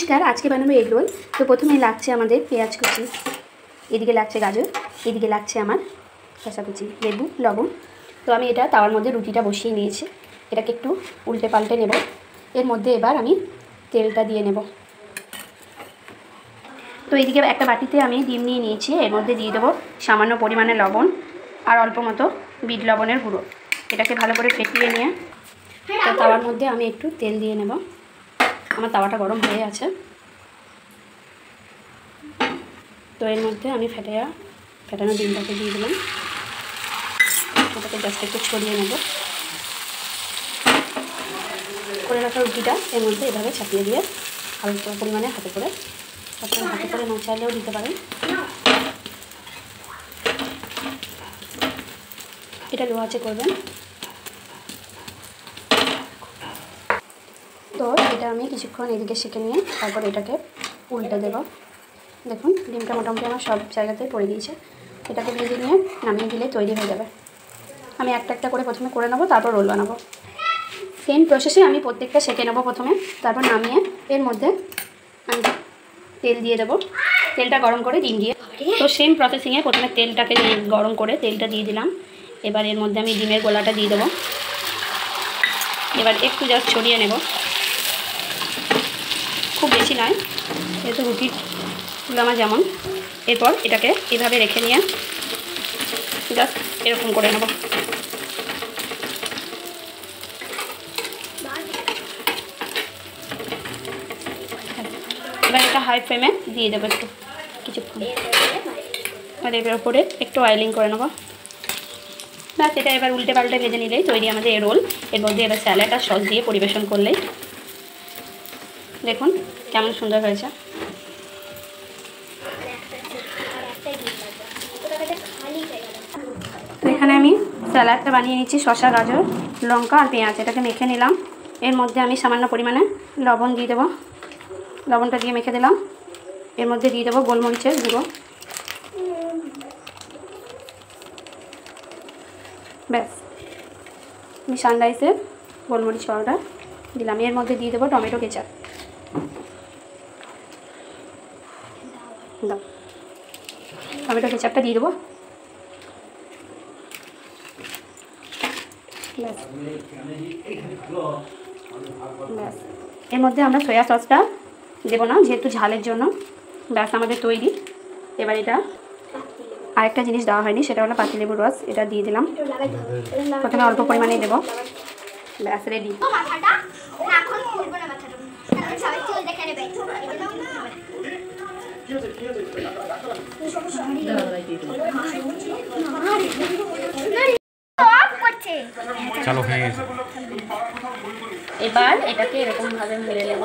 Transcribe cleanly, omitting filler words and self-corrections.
নমস্কার, আজকে বানাবো এগ রোল। তো প্রথমে লাগছে আমাদের পেঁয়াজ কুচি, এদিকে লাগছে গাজর, এদিকে লাগছে আমার শসা কুচি, লেবু, লবণ। তো আমি এটা তাওয়ার মধ্যে রুটিটা বসিয়ে নিয়েছি, এটাকে একটু উল্টে পাল্টে নেব। এর মধ্যে এবার আমি তেলটা দিয়ে নেব। তো এদিকে একটা বাটিতে আমি ডিম নিয়ে নিয়েছি, এর মধ্যে দিয়ে দেবো সামান্য পরিমাণে লবণ আর অল্প মতো বিট লবণের গুঁড়ো। এটাকে ভালো করে ফেটিয়ে নিয়ে তো তাওয়ার মধ্যে আমি একটু তেল দিয়ে নেব। আমার তাওয়াটা গরম হয়ে আছে। তো এর মধ্যে আমি ফেটানো ডিমটাকে দিয়ে দিলাম, ওটাকে জাস্ট একটু ছড়িয়ে নেব। করে রাখা রুটিটা এর মধ্যে এভাবে চাপিয়ে দিয়ে হালকা পরিমাণে হাতে করে, আপনারা হাতে করে না চাইলেও দিতে পারেন। এটা লো আঁচে করবেন। তো এটা আমি কিছুক্ষণ এদিকে সেঁকে নিয়ে তারপর এটাকে উল্টে দেব। দেখুন ডিমটা মোটামুটি আমার সব জায়গাতেই পড়ে দিয়েছে। এটাকে ভেজে নিয়ে নামিয়ে দিলে তৈরি হয়ে যাবে। আমি একটা একটা করে প্রথমে করে নেবো, তারপর রোল বানাবো। সেম প্রসেসে আমি প্রত্যেকটা সেঁকে নেবো প্রথমে, তারপর নামিয়ে এর মধ্যে আমি তেল দিয়ে দেবো। তেলটা গরম করে ডিম দিয়ে, তো সেম প্রসেসিংয়ে প্রথমে তেলটাকে গরম করে তেলটা দিয়ে দিলাম। এবার এর মধ্যে আমি ডিমের গোলাটা দিয়ে দেবো। এবার একটু জাস্ট ছড়িয়ে নেব, খুব বেশি নয়, যেহেতু রুটির তুলো আমার যেমন। এরপর এটাকে এভাবে রেখে নিয়ে জাস্ট এরকম করে নেব। এবার এটা হাই ফ্লেমে দিয়ে দেবো একটু কিছুক্ষণ, আর এর উপরে একটু অয়েলিং করে নেব। ব্যাস, এটা এবার উল্টে পাল্টে ভেজে নিলেই তৈরি আমাদের এই রোল। এর মধ্যে এবার স্যালাড আর সস দিয়ে পরিবেশন করলেই দেখুন কেমন সুন্দর হয়েছে। তো এখানে আমি স্যালাডটা বানিয়ে নিচ্ছি, শসা, গাজর, লঙ্কা আর পেঁয়াজ। এটাকে মেখে নিলাম। এর মধ্যে আমি সামান্য পরিমাণে লবণ দিয়ে দেবো। লবণটা দিয়ে মেখে দিলাম। এর মধ্যে দিয়ে দেবো গোলমরিচের গুঁড়ো। ব্যাস, আমি সানরাইসের গোলমরিচ পাউডার দিলাম। এর মধ্যে দিয়ে দেবো টমেটো কেচাপ। দাও, টমেটো কেচাপটা দিয়ে দেবো। ব্যাস ব্যাস, এর মধ্যে আমরা সয়া সসটা দেবো না, যেহেতু ঝালের জন্য। ব্যাস, আমাদের তৈরি। এবার এটা আরেকটা জিনিস দেওয়া হয়নি, সেটা হলো পাতিলেবুর রস। এটা দিয়ে দিলাম, প্রথমে অল্প পরিমাণেই দেবো। ব্যাস, রেডি। চলো হয়ে গেছে। এবার এটাকে এরকম ভাবে মেরে নেব।